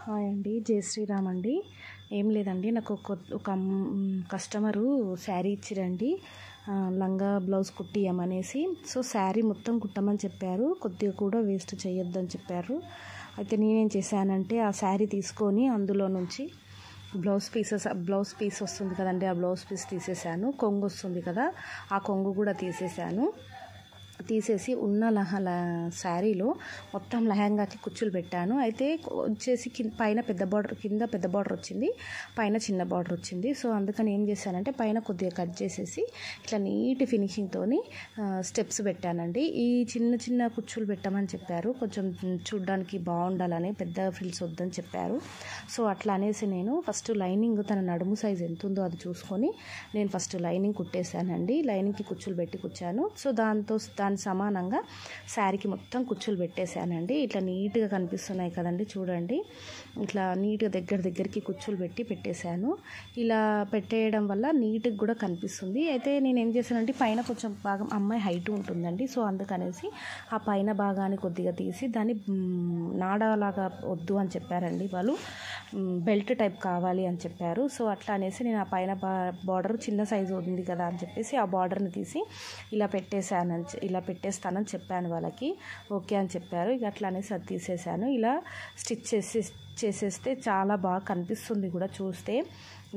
Hi అండి, జై శ్రీరామ్ అండి. ఏం లేదండి, నాకు ఒక కస్టమరు శారీ ఇచ్చిరండి, లంగా బ్లౌజ్ కుట్టియమనేసి. సో శారీ మొత్తం కుట్టమని చెప్పారు, కొద్దిగా కూడా వేస్ట్ చేయొద్దని చెప్పారు. అయితే నేనేం చేశానంటే ఆ శారీ తీసుకొని అందులో నుంచి బ్లౌజ్ పీస్ వస్తుంది కదండి, ఆ బ్లౌజ్ పీస్ తీసేసాను. కొంగు వస్తుంది కదా, ఆ కొంగు కూడా తీసేసి ఉన్న శారీలో మొత్తం లెహంగాకి కుచ్చులు పెట్టాను. అయితే వచ్చేసి పైన పెద్ద బార్డర్, కింద పెద్ద బార్డర్ వచ్చింది, పైన చిన్న బార్డర్ వచ్చింది. సో అందుకని ఏం చేశానంటే పైన కొద్దిగా కట్ చేసేసి ఇట్లా నీట్ ఫినిషింగ్తోని స్టెప్స్ పెట్టానండి. ఈ చిన్న చిన్న కుచ్చులు పెట్టమని చెప్పారు, కొంచెం చూడ్డానికి బాగుండాలని, పెద్ద ఫ్రిల్స్ వద్దని చెప్పారు. సో అట్లా అనేసి నేను ఫస్ట్ లైనింగ్, తన నడుము సైజ్ ఎంత ఉందో అది చూసుకొని నేను ఫస్ట్ లైనింగ్ కుట్టేశానండి. లైనింగ్కి కుచ్చులు పెట్టి కుచ్చాను. సో దాని సమానంగా శారీకి మొత్తం కుచ్చులు పెట్టేశానండి. ఇట్లా నీట్గా కనిపిస్తున్నాయి కదండి, చూడండి. ఇట్లా నీట్గా దగ్గరికి కుచ్చులు పెట్టేశాను. ఇలా పెట్టేయడం వల్ల నీట్గా కూడా కనిపిస్తుంది. అయితే నేను ఏం చేశానంటే పైన కొంచెం భాగం, అమ్మాయి హైట్ ఉంటుందండి, సో అందుకనేసి ఆ పైన భాగాన్ని కొద్దిగా తీసి దాన్ని నాడలాగా వద్దు అని చెప్పారండి వాళ్ళు, బెల్ట్ టైప్ కావాలి అని చెప్పారు. సో అట్లా అనేసి నేను ఆ పైన బార్డర్ చిన్న సైజు ఉంది కదా అని చెప్పేసి ఆ బార్డర్ని తీసి ఇలా పెట్టేస్తానని చెప్పాను వాళ్ళకి. ఓకే అని చెప్పారు. ఇక అట్లా అనేసి అది తీసేసాను. ఇలా స్టిచ్ చేసేస్తే చాలా బాగా కనిపిస్తుంది కూడా చూస్తే.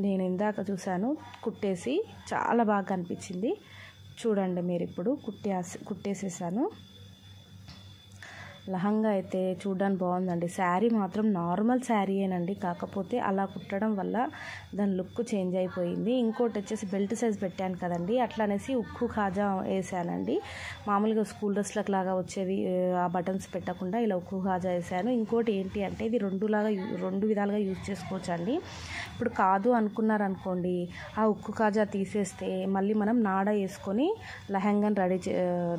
నేను ఇందాక చూశాను కుట్టేసి, చాలా బాగా కనిపించింది. చూడండి మీరు, ఇప్పుడు కుట్టేసేసాను. లహంగా అయితే చూడడానికి బాగుందండి. శారీ మాత్రం నార్మల్ శారీయేనండి, కాకపోతే అలా కుట్టడం వల్ల దాని లుక్ చేంజ్ అయిపోయింది. ఇంకోటి వచ్చేసి బెల్ట్ సైజ్ పెట్టాను కదండి, అట్లా అనేసి ఉక్కు ఖాజా వేసానండి. మామూలుగా స్కూల్ డ్రెస్లకు లాగా వచ్చేవి ఆ బటన్స్ పెట్టకుండా ఇలా ఉక్కు ఖాజా వేసాను. ఇంకోటి ఏంటి అంటే ఇది రెండు విధాలుగా యూజ్ చేసుకోవచ్చు అండి. ఇప్పుడు కాదు అనుకున్నారనుకోండి, ఆ ఉక్కు ఖాజా తీసేస్తే మళ్ళీ మనం నాడ వేసుకొని లెహంగాని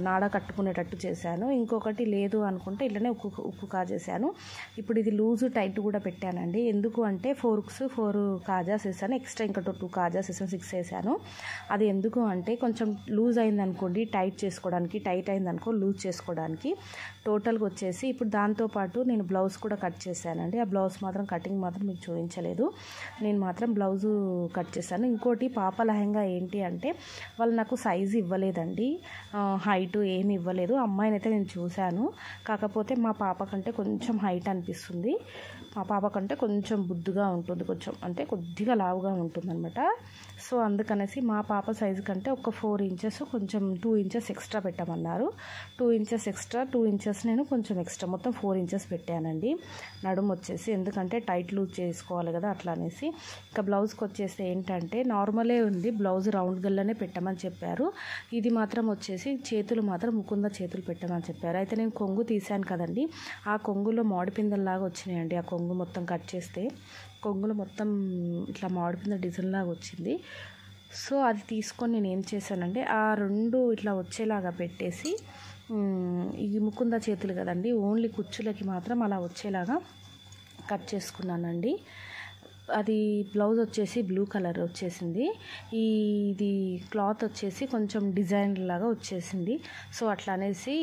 నాడ కట్టుకునేటట్టు చేశాను. ఇంకొకటి లేదు అనుకుంటే ఇట్లనే ఉక్కు కాజేసాను. ఇప్పుడు ఇది లూజు టైట్ కూడా పెట్టానండి. ఎందుకు అంటే 4 కాజాస్ వేసాను, ఎక్స్ట్రా ఇంకా 2 కాజాస్ వేసాను, 6 వేసాను. అది ఎందుకు అంటే కొంచెం లూజ్ అయిందనుకోండి టైట్ చేసుకోవడానికి, టైట్ అయిందనుకో లూజ్ చేసుకోవడానికి. టోటల్గా వచ్చేసి ఇప్పుడు దాంతోపాటు నేను బ్లౌజ్ కూడా కట్ చేశానండి. ఆ బ్లౌజ్ మాత్రం కటింగ్ మాత్రం మీకు చూపించలేదు, నేను మాత్రం బ్లౌజు కట్ చేశాను. ఇంకోటి పాప లెహంగా ఏంటి అంటే వాళ్ళు నాకు సైజు ఇవ్వలేదండి, హైటు ఏమి ఇవ్వలేదు. అమ్మాయిని అయితే నేను చూశాను, కాకపోతే మా పాప కంటే కొంచెం హైట్ అనిపిస్తుంది, మా పాప కంటే కొంచెం బుద్దుగా ఉంటుంది, కొంచెం అంటే కొద్దిగా లావుగా ఉంటుంది అనమాట. సో అందుకనేసి మా పాప సైజు కంటే ఒక 4 ఇంచెస్, కొంచెం 2 ఇంచెస్ ఎక్స్ట్రా పెట్టమన్నారు. 2 ఇంచెస్ ఎక్స్ట్రా, 2 ఇంచెస్ నేను కొంచెం ఎక్స్ట్రా, మొత్తం 4 ఇంచెస్ పెట్టానండి నడుము వచ్చేసి. ఎందుకంటే టైట్ లూజ్ చేసుకోవాలి కదా, అట్లా అనేసి. ఇంకా బ్లౌజ్కి వచ్చేసి ఏంటంటే నార్మలే ఉంది, బ్లౌజ్ రౌండ్ గల్లనే పెట్టమని చెప్పారు. ఇది మాత్రం వచ్చేసి చేతులు మాత్రం ముకుంద చేతులు పెట్టమని చెప్పారు. అయితే నేను కొంగు తీసాను కదండి, ఆ కొంగులో మామిడిపిందల్లాగా వచ్చినాయండి. ఆ కొంగు మొత్తం కట్ చేస్తే కొంగులో మొత్తం ఇట్లా మామిడిపిందల డిజైన్ లాగా వచ్చింది. సో అది తీసుకొని నేను ఏం చేశానంటే ఆ 2 ఇట్లా వచ్చేలాగా పెట్టేసి, ఈ ముకుంద చేతులు కదండి, ఓన్లీ కుచ్చులకి మాత్రం అలా వచ్చేలాగా కట్ చేసుకున్నానండి. అది బ్లౌజ్ వచ్చేసి బ్లూ కలర్ వచ్చేసింది, ఇది క్లాత్ వచ్చేసి కొంచెం డిజైన్ లాగా వచ్చేసింది. సో అట్లా అనేసి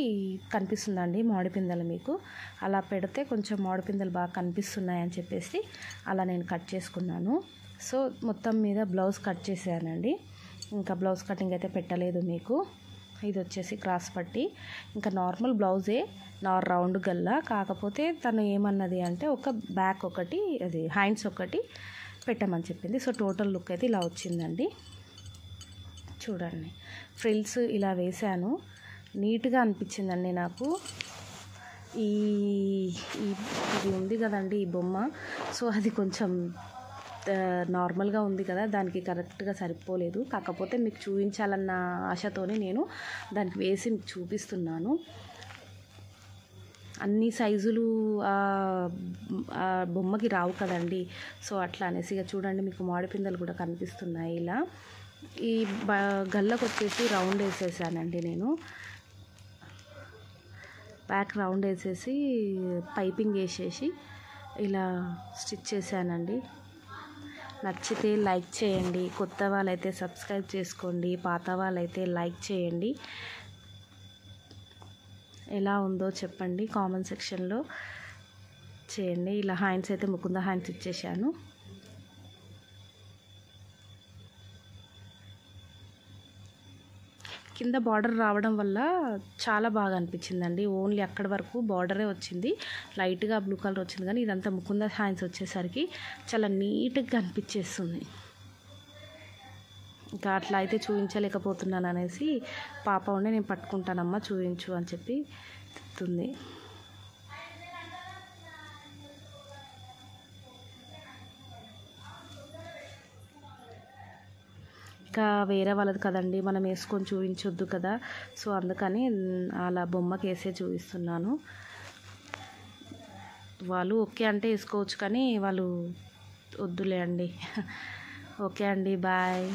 కనిపిస్తుందండి మామిడిపిందలు, మీకు అలా పెడితే కొంచెం మామిడిపిందలు బాగా కనిపిస్తున్నాయని చెప్పేసి అలా నేను కట్ చేసుకున్నాను. సో మొత్తం మీద బ్లౌజ్ కట్ చేశానండి. ఇంకా బ్లౌజ్ కటింగ్ అయితే పెట్టలేదు మీకు. ఇది వచ్చేసి క్రాస్ పట్టి, ఇంకా నార్మల్ బ్లౌజే, రౌండ్ గల్లా. కాకపోతే తను ఏమన్నది అంటే ఒక బ్యాక్ ఒకటి, అది హ్యాండ్స్ ఒకటి పెట్టమని చెప్పింది. సో టోటల్ లుక్ అయితే ఇలా వచ్చిందండి. చూడండి, ఫ్రిల్స్ ఇలా వేసాను, నీట్గా అనిపించిందండి నాకు. ఇది ఉంది కదండి ఈ బొమ్మ, సో అది కొంచెం నార్మల్గా ఉంది కదా, దానికి కరెక్ట్గా సరిపోలేదు. కాకపోతే మీకు చూపించాలన్న ఆశతోనే నేను దానికి వేసి మీకు చూపిస్తున్నాను. అన్ని సైజులు ఆ బొమ్మకి రావు కదండి, సో అట్లా అనేసి. ఇక చూడండి, మీకు మామిడిపిందలు కూడా కనిపిస్తున్నాయి. ఇలా ఈ గల్లకు వచ్చేసి రౌండ్ వేసేసానండి నేను, బ్యాక్ రౌండ్ వేసేసి పైపింగ్ వేసేసి ఇలా స్టిచ్ చేశానండి. నచ్చితే లైక్ చేయండి, కొత్త వాళ్ళైతే సబ్స్క్రైబ్ చేసుకోండి, పాత వాళ్ళైతే లైక్ చేయండి. ఎలా ఉందో చెప్పండి కామెంట్ సెక్షన్లో. చేయండి. ఇలా హ్యాండ్స్ అయితే ముకుంద హ్యాండ్స్ ఇచ్చేసాను. కింద బార్డర్ రావడం వల్ల చాలా బాగా అనిపించిందండి. ఓన్లీ అక్కడి వరకు బార్డరే వచ్చింది, లైట్గా బ్లూ కలర్ వచ్చింది, కానీ ఇదంతా ముకుంద హ్యాండ్స్ వచ్చేసరికి చాలా నీట్గా అనిపించేస్తుంది. ఇంకా అట్లా అయితే చూపించలేకపోతున్నాను అనేసి పాప ఉండే నేను పట్టుకుంటానమ్మా చూపించు అని చెప్పి చెప్తుంది. ఇంకా వేరే వాళ్ళది కదండి, మనం వేసుకొని చూపించొద్దు కదా, సో అందుకని అలా బొమ్మకి వేసే చూపిస్తున్నాను. వాళ్ళు ఓకే అంటే వేసుకోవచ్చు, కానీ వాళ్ళు వద్దులే అండి. ఓకే అండి, బాయ్.